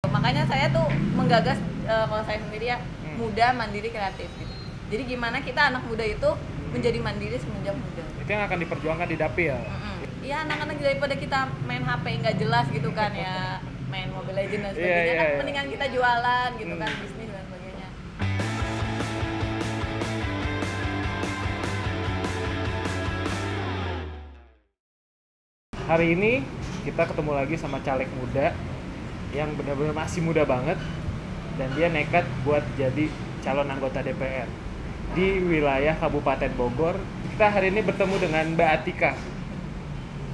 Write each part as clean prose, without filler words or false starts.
Makanya saya tuh menggagas kalau saya sendiri ya muda, mandiri, kreatif gitu. Jadi gimana kita anak muda itu menjadi mandiri semenjak muda. Itu yang akan diperjuangkan di Dapil. Iya, anak-anak daripada kita main HP nggak jelas gitu kan ya, main Mobile Legends dan sebagainya kan mendingan kita jualan gitu kan, bisnis dan sebagainya. Hari ini kita ketemu lagi sama caleg muda yang benar-benar masih muda banget dan dia nekat buat jadi calon anggota DPR di wilayah Kabupaten Bogor. Kita hari ini bertemu dengan Mbak Atika.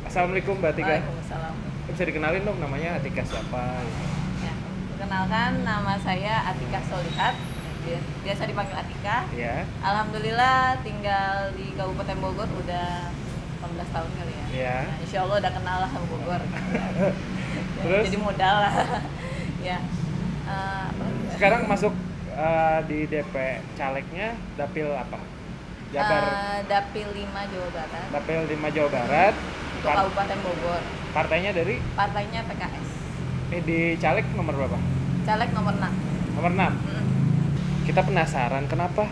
Assalamualaikum Mbak Atika. Waalaikumsalam. Bisa dikenalin dong namanya Atika siapa? Ya, perkenalkan nama saya Atika Solihat. Biasa dipanggil Atika. Ya. Alhamdulillah tinggal di Kabupaten Bogor udah 18 tahun kali ya. Ya. Nah, insya Allah udah kenal lah sama Bogor. Ya, Terus? jadi modal lah. Ya. Apa lagi ya? Sekarang masuk di DP calegnya Dapil apa? Jabar. Dapil 5 Jawa Barat. Dapil 5 Jawa Barat. Untuk Kabupaten Bogor. Partainya dari? Partainya PKS. Di caleg nomor berapa? Caleg nomor 6. Nomor 6. Kita penasaran kenapa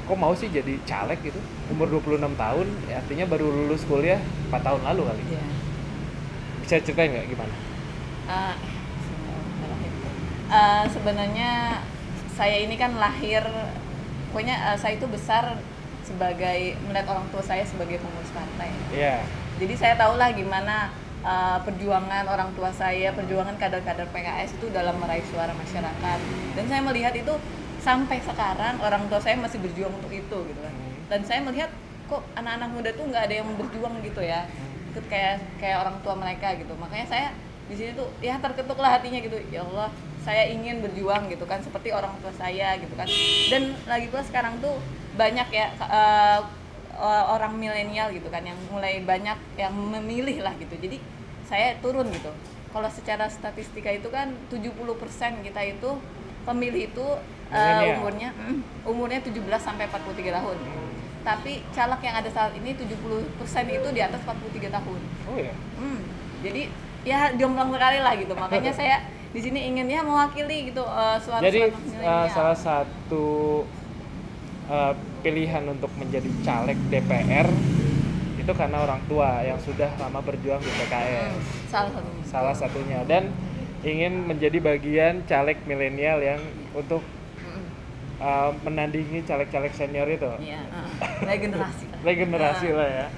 kok mau sih jadi caleg gitu? Umur 26 tahun, ya artinya baru lulus kuliah 4 tahun lalu kali. Iya. Bisa ceritain nggak gimana? Sebenarnya saya ini kan lahir, pokoknya saya itu besar sebagai melihat orang tua saya sebagai pengurus partai. Iya. Jadi saya tahulah gimana perjuangan orang tua saya, perjuangan kader-kader PKS itu dalam meraih suara masyarakat. Dan saya melihat itu sampai sekarang orang tua saya masih berjuang untuk itu gitu kan. Dan saya melihat kok anak-anak muda tuh nggak ada yang berjuang gitu ya. Itu kayak orang tua mereka gitu. Makanya saya di sini tuh ya terketuklah hatinya gitu. Ya Allah, saya ingin berjuang gitu kan seperti orang tua saya gitu kan. Dan lagi pula sekarang tuh banyak ya orang milenial gitu kan yang mulai banyak yang memilih lah gitu. Jadi saya turun gitu. Kalau secara statistika itu kan 70% kita itu pemilih itu umurnya 17 sampai 43 tahun. Tapi caleg yang ada saat ini 70% itu di atas 43 tahun. Oh ya. Jadi ya jomplang sekali lah gitu. Makanya saya di sini ingin ya mewakili gitu suara Jadi milenial. salah satu pilihan untuk menjadi caleg DPR itu karena orang tua yang sudah lama berjuang di PKS. Salah satunya dan ingin menjadi bagian caleg milenial yang untuk menandingi caleg-caleg senior itu. Iya, regenerasi. Regenerasi lah ya.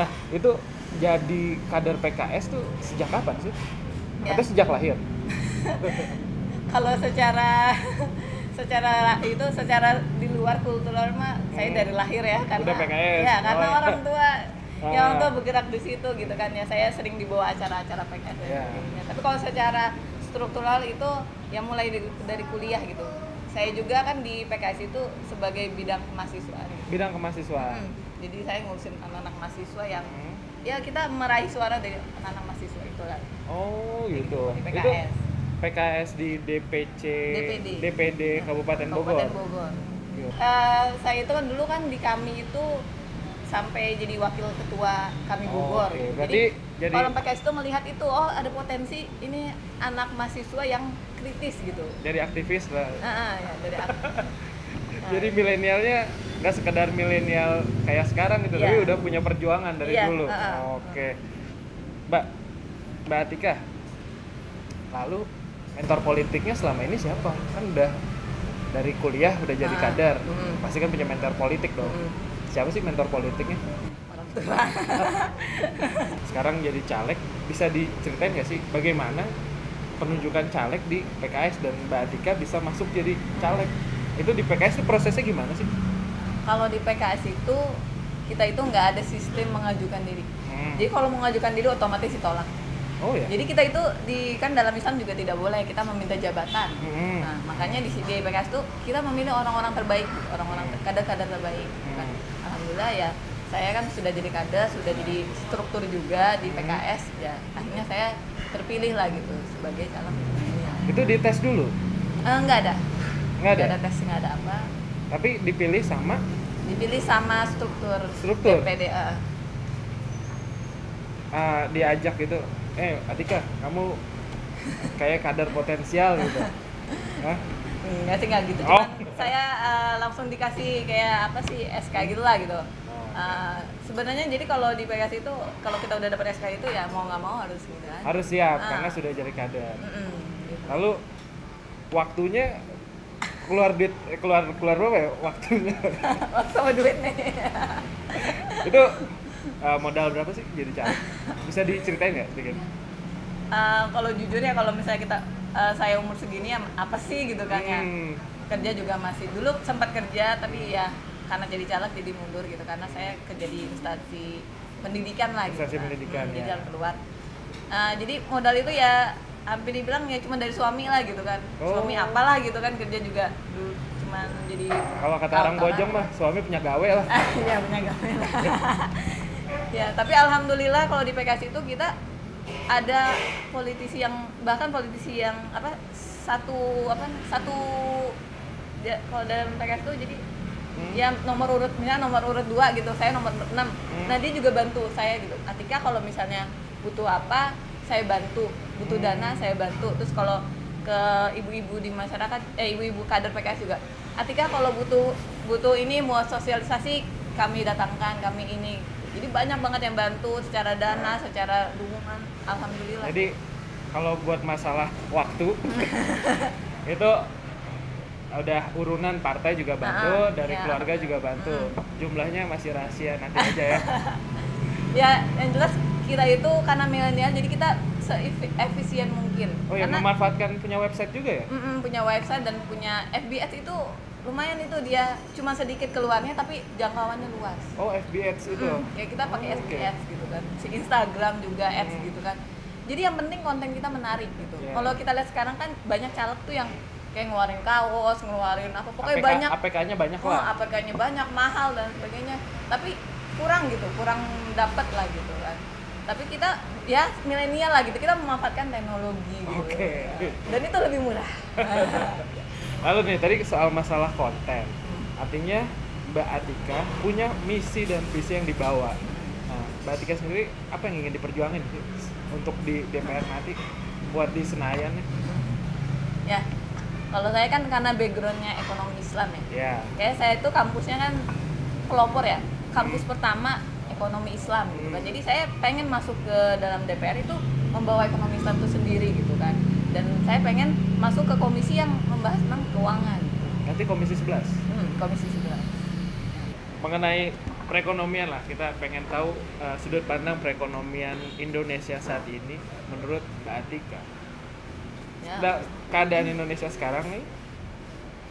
Nah, itu jadi kader PKS tuh sejak kapan sih? Ya. Atau sejak lahir? Kalau secara di luar kultural mah saya dari lahir ya karena udah PKS. Ya, karena orang tua ya orang tua bergerak di situ gitu kan ya. Saya sering dibawa acara-acara PKS dan sebagainya. Tapi kalau secara struktural itu ya mulai dari kuliah gitu. Saya juga kan di PKS itu sebagai bidang kemahasiswaan. Bidang kemahasiswaan. Jadi saya ngurusin anak-anak mahasiswa yang ya kita meraih suara dari anak-anak mahasiswa itu lah. Oh gitu. Di PKS. Itu PKS di DPD Kabupaten Bogor. Saya itu kan dulu kan di kami itu sampai jadi wakil ketua kami Bogor. Okay. Jadi orang PKS itu melihat itu ada potensi ini anak mahasiswa yang kritis gitu. Jadi aktivis lah. Ya, dari Jadi milenialnya nggak sekedar milenial kayak sekarang gitu, tapi udah punya perjuangan dari dulu. Oke. Mbak Atika. Lalu mentor politiknya selama ini siapa? Kan udah dari kuliah udah jadi kader. Pasti kan punya mentor politik dong. Siapa sih mentor politiknya? Orang tua. Sekarang jadi caleg, bisa diceritain nggak sih bagaimana penunjukan caleg di PKS dan Mbak Atika bisa masuk jadi caleg? Itu di PKS itu prosesnya gimana sih? Kalau di PKS itu kita itu nggak ada sistem mengajukan diri. Jadi kalau mengajukan diri otomatis ditolak. Oh ya. Jadi kita itu kan dalam Islam juga tidak boleh kita meminta jabatan. Nah, makanya di PKS itu kita memilih orang-orang terbaik, orang-orang kader-kader terbaik. Kan. Alhamdulillah ya, saya kan sudah jadi kader, sudah jadi struktur juga di PKS. Ya, akhirnya saya terpilih lah gitu sebagai caleg. Itu dites dulu? Nggak ada. Nggak ada tes, nggak ada apa. Tapi dipilih sama struktur DPD. Diajak gitu, Atika, kamu kayak kader potensial gitu. Hah? Enggak sih, nggak gitu, cuman saya langsung dikasih kayak apa sih SK gitu lah gitu. Sebenarnya jadi kalau di PKS itu kalau kita udah dapat SK itu ya mau nggak mau harus gitu kan. Harus siap karena sudah jadi kader. Gitu. Lalu waktunya keluar duit keluar berapa ya waktunya? Waktu sama duit nih. Itu modal berapa sih jadi caleg? Bisa diceritain nggak sedikit? Kalau jujur ya kalau misalnya kita saya umur segini ya apa sih gitu kan ya. Kerja juga masih dulu sempat kerja tapi ya karena jadi caleg jadi mundur gitu karena saya kerja di instansi pendidikan lah gitu. Instansi pendidikan ya. Jadi keluar. Jadi modal itu ya hampir dibilang ya cuma dari suami lah gitu kan. Suami apalah gitu kan kerja juga dulu cuman jadi kalau kata orang Bojong mah suami punya gawe lah. Iya punya gawe lah. Ya tapi alhamdulillah kalau di PKS itu kita ada politisi yang bahkan politisi yang satu kalau dalam PKS itu jadi ya nomor urut 2 gitu, saya nomor 6. Nah dia juga bantu saya gitu. Atika kalau misalnya butuh apa saya bantu, butuh dana saya bantu. Terus kalau ke ibu-ibu di masyarakat ibu-ibu kader PKS juga, Atika kalau butuh ini mau sosialisasi kami datangkan, kami ini. Jadi banyak banget yang bantu secara dana, secara dukungan, alhamdulillah. Jadi kalau buat masalah waktu itu udah urunan partai juga bantu, dari keluarga juga bantu. Jumlahnya masih rahasia nanti aja ya. Ya, yang jelas kita itu karena milenial jadi kita se-efisien mungkin. Oh ya, memanfaatkan punya website juga ya? Punya website dan punya FB Ads itu lumayan itu dia cuma sedikit keluarnya tapi jangkauannya luas. Oh FB Ads itu? Kayak kita pakai FB Ads gitu kan, si Instagram juga Ads gitu kan. Jadi yang penting konten kita menarik gitu. Kalau kita lihat sekarang kan banyak caleg tuh yang kayak ngeluarin kaos, ngeluarin apa pokoknya banyak. APK-nya banyak lah. APK-nya banyak, mahal dan sebagainya. Tapi kurang dapat lah gitu kan. Tapi kita ya milenial lah gitu, kita memanfaatkan teknologi gitu. Dan itu lebih murah. Lalu nih tadi soal masalah konten, artinya Mbak Atika punya misi dan visi yang dibawa. Nah, Mbak Atika sendiri apa yang ingin diperjuangin untuk di DPR nanti buat di Senayan nih? Ya, kalau saya kan karena backgroundnya ekonomi Islam ya. Kayak saya itu kampusnya kan pelopor ya, kampus pertama ekonomi Islam gitu kan. Jadi saya pengen masuk ke dalam DPR itu membawa ekonomi Islam itu sendiri gitu kan. Dan saya pengen masuk ke komisi yang membahas tentang keuangan. Nanti komisi 11? Komisi 11. Mengenai perekonomian lah, kita pengen tahu sudut pandang perekonomian Indonesia saat ini menurut Mbak Atika. Keadaan Indonesia sekarang nih,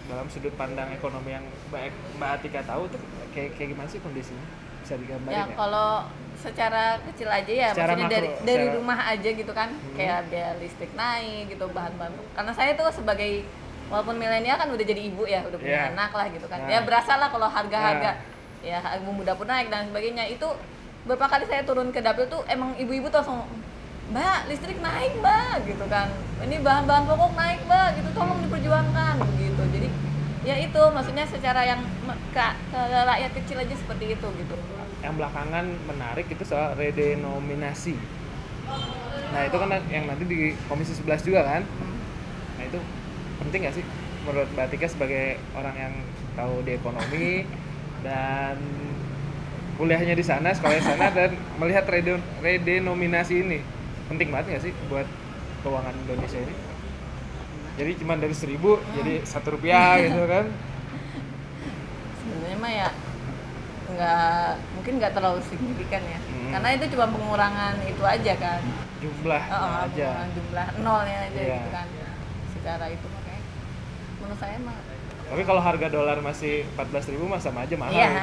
dalam sudut pandang ekonomi yang Mbak Atika tahu tuh kayak gimana sih kondisinya? Bisa digambarin ya? Kalau secara kecil aja ya, secara maksudnya makro, dari rumah aja gitu kan, kayak biaya listrik naik gitu, bahan-bahan. Karena saya tuh sebagai walaupun milenial kan udah jadi ibu ya, udah punya anak lah gitu kan. Ya berasa lah kalau harga-harga ya bumbu dapur naik dan sebagainya. Itu beberapa kali saya turun ke dapur tuh emang ibu-ibu tuh langsung, Mbak, listrik naik Mbak gitu kan. Ini bahan-bahan pokok naik Mbak gitu, tolong diperjuangkan gitu. Jadi ya itu maksudnya secara yang ke rakyat kecil aja seperti itu gitu. Yang belakangan menarik itu soal redenominasi. Nah itu kan yang nanti di komisi 11 juga kan. Nah itu penting nggak sih menurut Mbak Atika sebagai orang yang tahu di ekonomi dan kuliahnya di sana, sekolahnya di sana dan melihat redenominasi ini penting banget nggak sih buat keuangan Indonesia ini? Jadi cuma dari 1.000 jadi Rp1 gitu kan? Sebenarnya mah ya nggak terlalu signifikan ya, karena itu cuma pengurangan itu aja kan, jumlah aja, jumlah nolnya aja gitu kan, secara itu makanya menurut saya mah. Tapi kalau harga dolar masih 14.000 mah sama aja mahal gitu.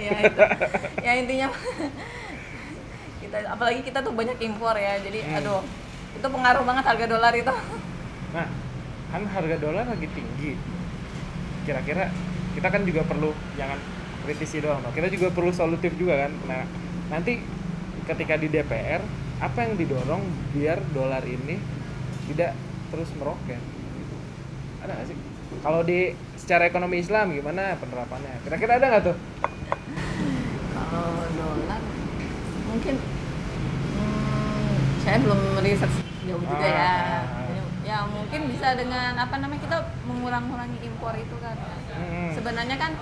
Ya itu. Ya intinya kita apalagi kita tuh banyak impor ya, jadi aduh itu pengaruh banget harga dolar itu. Nah kan harga dolar lagi tinggi, kira-kira kita kan juga perlu jangan kritisi doang, kita juga perlu solutif juga kan. Nah nanti ketika di DPR apa yang didorong biar dolar ini tidak terus meroket? Ada nggak sih? Kalau di secara ekonomi Islam gimana penerapannya? Kira-kira ada nggak tuh? Kalau dolar mungkin saya belum research jauh juga ya. Ya mungkin bisa dengan apa namanya, kita mengurangi impor itu kan. Sebenarnya kan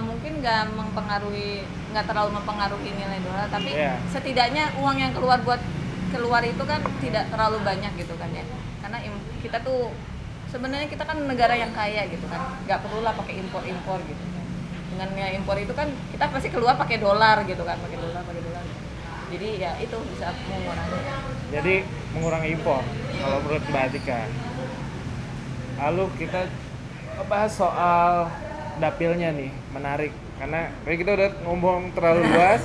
mungkin nggak terlalu mempengaruhi nilai dolar, tapi setidaknya uang yang keluar itu kan tidak terlalu banyak gitu kan ya. Karena kita tuh sebenarnya kita kan negara yang kaya gitu kan, nggak perlulah pakai impor gitu. Dengan nilai impor itu kan kita pasti keluar pakai dolar gitu kan, pakai dolar. Jadi ya itu bisa mengurangi. Jadi mengurangi impor kalau menurut Mbak Atika. Lalu kita bahas soal dapilnya nih, menarik karena kita udah ngomong terlalu luas.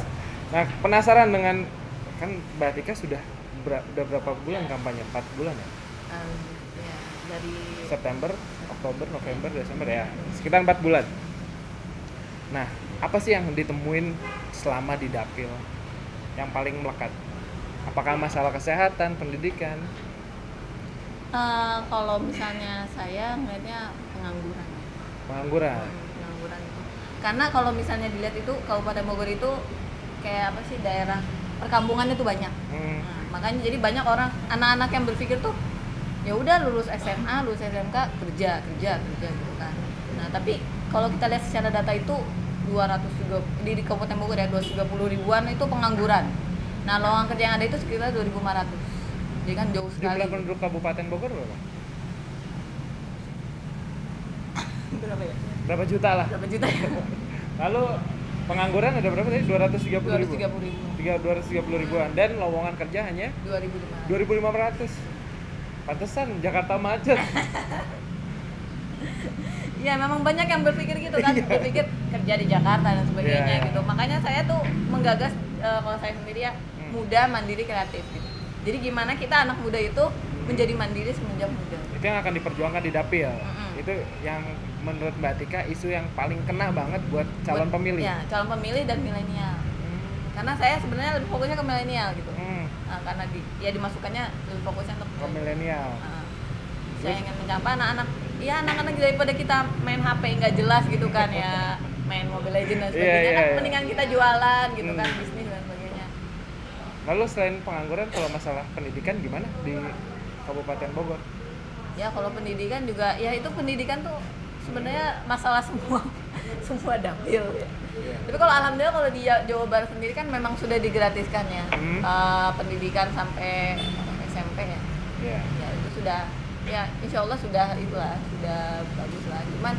Nah, penasaran dengan, kan Mbak Atika sudah berapa bulan kampanye? 4 bulan ya? Ya dari September, Oktober, November, Desember ya, sekitar 4 bulan. Nah, apa sih yang ditemuin selama di dapil yang paling melekat? Apakah masalah kesehatan, pendidikan? Kalau misalnya saya melihatnya pengangguran itu. Karena kalau misalnya dilihat itu Kabupaten Bogor itu kayak apa sih, daerah perkampungan itu banyak. Nah, makanya jadi banyak orang, anak-anak yang berpikir tuh ya udah lulus SMA, lulus SMK kerja gitu kan. Nah, tapi kalau kita lihat secara data itu 230 di Kabupaten Bogor ya 230 ribuan itu pengangguran. Nah, lowongan kerja yang ada itu sekitar 2.500. Jadi kan jauh sekali. Jumlah penduduk Kabupaten Bogor berapa? Berapa ya? Berapa juta lah? Berapa juta ya? Lalu pengangguran ada berapa tadi? 230 ribu. 230 ribuan, dan lowongan kerja hanya 2.500. Pantesan Jakarta macet. Ya memang banyak yang berpikir gitu kan, berpikir kerja di Jakarta dan sebagainya gitu. Makanya saya tuh menggagas kalau saya sendiri ya muda, mandiri, kreatif gitu. Jadi gimana kita anak muda itu menjadi mandiri semenjak muda. Itu yang akan diperjuangkan di dapil. Itu yang menurut Mbak Tika isu yang paling kena banget buat calon pemilih. Ya, calon pemilih dan milenial. Karena saya sebenarnya lebih fokusnya ke milenial gitu. Karena dimasukkannya lebih fokusnya untuk ke milenial. Saya ingin menyapa anak-anak daripada kita main HP nggak jelas gitu kan ya, main Mobile Legends dan sebagainya, kan mendingan kita jualan gitu kan, bisnis dan sebagainya. Lalu selain pengangguran, kalau masalah pendidikan gimana di Kabupaten Bogor? Ya kalau pendidikan juga, ya itu pendidikan tuh sebenarnya masalah semua dapil ya. Tapi kalau alhamdulillah kalau di Jawa Barat sendiri kan memang sudah digratiskan ya, pendidikan sampai SMP ya. Ya itu sudah, ya insya Allah sudah bagus lah. Cuman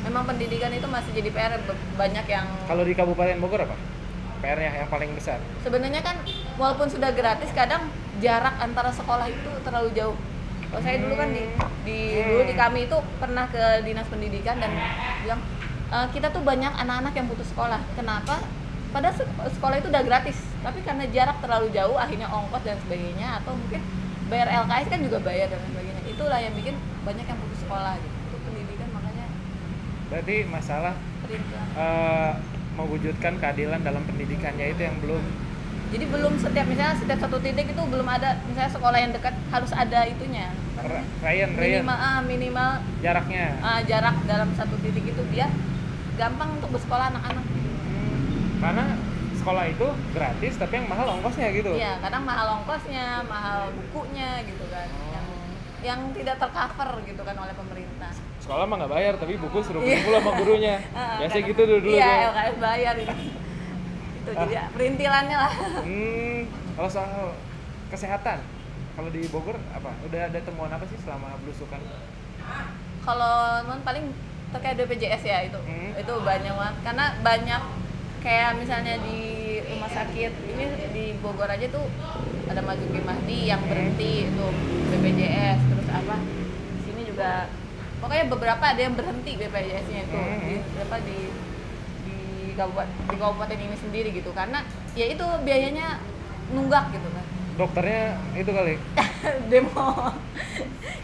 memang pendidikan itu masih jadi PR banyak yang. Kalau di Kabupaten Bogor apa PR-nya yang paling besar? Sebenarnya kan walaupun sudah gratis, kadang jarak antara sekolah itu terlalu jauh. Kalau saya dulu kan dulu di kami itu pernah ke dinas pendidikan dan bilang kita tuh banyak anak-anak yang putus sekolah. Kenapa? Padahal sekolah itu udah gratis, tapi karena jarak terlalu jauh akhirnya ongkos dan sebagainya, atau mungkin bayar LKS kan juga bayar dan sebagainya. Itulah yang bikin banyak yang putus sekolah gitu. Itu pendidikan makanya. Berarti masalah mewujudkan keadilan dalam pendidikannya itu yang belum. Jadi belum setiap satu titik itu belum ada, misalnya sekolah yang dekat harus ada itunya. Minimal jaraknya. Jarak dalam satu titik itu biar gampang untuk bersekolah anak-anak. Karena sekolah itu gratis tapi yang mahal ongkosnya gitu. Iya, kadang mahal ongkosnya, mahal bukunya gitu kan. Yang tidak tercover gitu kan oleh pemerintah. Sekolah mah nggak bayar, tapi buku suruh beli pula sama gurunya. Biasanya gitu dulu. Iya, LKS bayar itu. Itu jadi perintilannya lah. Kalau soal kesehatan, kalau di Bogor apa? Udah ada temuan apa sih selama belusukan? Kalau paling terkait BPJS ya itu. Itu banyak banget. Karena banyak kayak misalnya di rumah sakit ini di Bogor aja tuh ada Marzuki Mahdi yang berhenti itu BPJS, terus apa? Di sini juga pokoknya beberapa ada yang berhenti BPJS-nya itu di kabupaten ini sendiri gitu, karena ya itu biayanya nunggak gitu kan. Dokternya itu kali demo.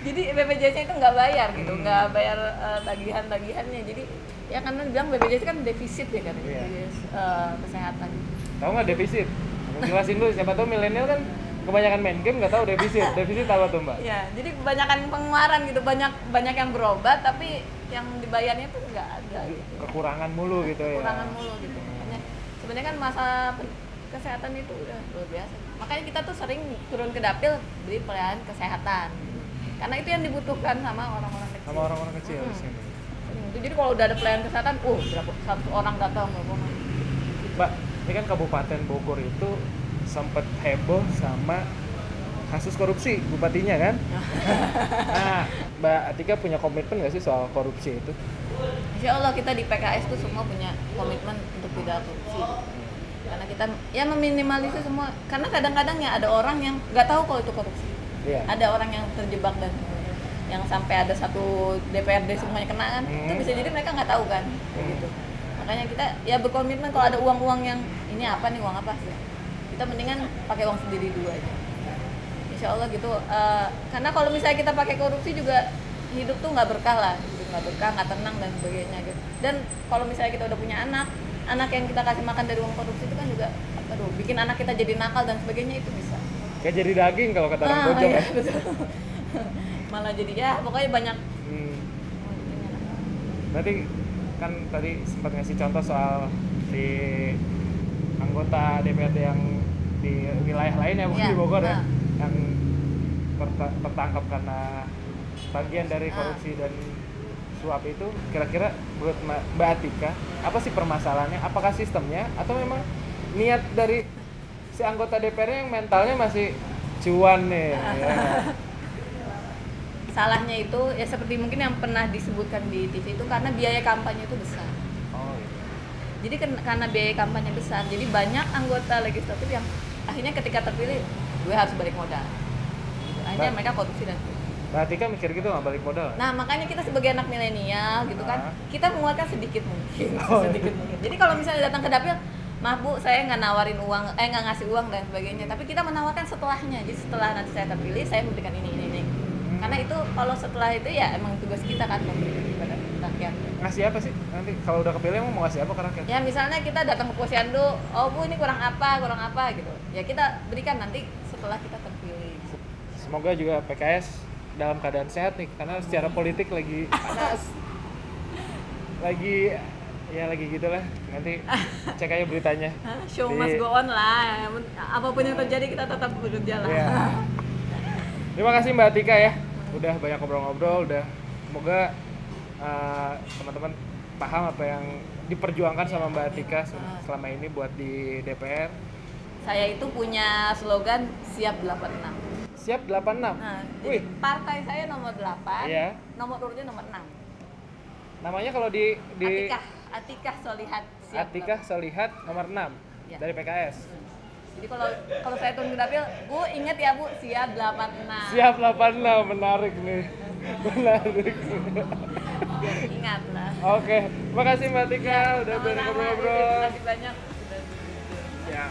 Jadi BPJS-nya itu nggak bayar gitu, nggak bayar tagihannya. Jadi ya karena bilang BPJS kan defisit ya kan, BPJS kesehatan. Tahu nggak defisit? Jelasin dulu, siapa tahu milenial kan kebanyakan main game nggak tahu defisit. Defisit apa tuh Mbak? Ya, jadi kebanyakan pengeluaran gitu, banyak yang berobat tapi yang dibayarnya tuh nggak ada. Gitu. Kekurangan mulu gitu ya. Kekurangan mulu gitu. Sebenarnya kan masalah kesehatan itu udah luar biasa. Makanya kita tuh sering turun ke dapil beli pelayanan kesehatan. Karena itu yang dibutuhkan sama orang-orang kecil. Sama orang-orang kecil di sini. Jadi kalau udah ada pelayanan kesehatan, berapa satu orang datang berapa. Mbak, ini kan Kabupaten Bogor itu sempat heboh sama kasus korupsi bupatinya kan? Nah, Mbak Atika punya komitmen nggak sih soal korupsi itu? Insya Allah kita di PKS tuh semua punya komitmen untuk tidak korupsi. Karena kita ya meminimalisir semua. Karena kadang-kadang ya ada orang yang nggak tahu kalau itu korupsi. Iya. Ada orang yang terjebak dan yang sampai ada satu DPRD semuanya kena kan, itu bisa jadi mereka nggak tahu kan, begitu. Makanya kita ya berkomitmen kalau ada uang-uang yang ini apa nih, uang apa, kita mendingan pakai uang sendiri dulu aja. Insya Allah gitu. Karena kalau misalnya kita pakai korupsi juga hidup tuh nggak berkah lah, hidup nggak berkah, nggak tenang dan sebagainya gitu. Dan kalau misalnya kita udah punya anak yang kita kasih makan dari uang korupsi itu kan juga, bikin anak kita jadi nakal dan sebagainya, itu bisa. Kayak jadi daging kalau kata orang Bojong iya, ya. betul. Malah jadi ya pokoknya banyak. Berarti kan tadi sempat ngasih contoh soal di anggota DPRD yang di wilayah lain ya, bukan di Bogor ya, yang tertangkap karena bagian dari korupsi dan suap itu. Kira-kira menurut Mbak Atika, apa sih permasalahannya? Apakah sistemnya atau memang niat dari si anggota DPR yang mentalnya masih cuan nih? Ya. Salahnya itu ya seperti mungkin yang pernah disebutkan di TV itu karena biaya kampanye itu besar. Oh iya. Jadi karena biaya kampanye besar, jadi banyak anggota legislatif yang akhirnya ketika terpilih gue harus balik modal. Gitu. Akhirnya mereka korupsi dan Mbak Atika mikir gitu nggak balik modal? Nah makanya kita sebagai anak milenial gitu kan, kita mengeluarkan sedikit mungkin, sedikit mungkin. Jadi kalau misalnya datang ke dapil, maaf bu, saya nggak nawarin uang, nggak ngasih uang dan sebagainya, tapi kita menawarkan setelahnya. Jadi setelah nanti saya terpilih, saya memberikan ini. Karena itu kalau setelah itu ya emang tugas kita kan memberikan kepada rakyat. Ngasih apa sih nanti kalau udah kepilih mau ngasih apa ke rakyat? Ya misalnya kita datang ke posyandu, oh bu ini kurang apa gitu. Ya kita berikan nanti setelah kita terpilih. Semoga juga PKS dalam keadaan sehat nih, karena secara politik lagi panas. lagi gitulah. Nanti cek aja beritanya. Show must go on lah. Apapun yang terjadi kita tetap berjalan. Yeah. Terima kasih Mbak Atika ya. Udah banyak ngobrol-ngobrol, semoga teman-teman paham apa yang diperjuangkan sama Mbak Atika selama ini buat di DPR. Saya itu punya slogan siap 86. Siap 86. Nah, jadi partai saya nomor 8, iya. Nomor urutnya nomor 6. Namanya kalau di Atikah Solihat siap. Atikah Solihat nomor 6 ya. Dari PKS. Jadi kalau saya turun ke dapil, Bu ingat ya Bu, siap 86. Siap 86, menarik nih. Menarik. Ingat lah. Oke, makasih Mbak Atika udah ngobrol-ngobrol. Terima kasih banyak. Ya.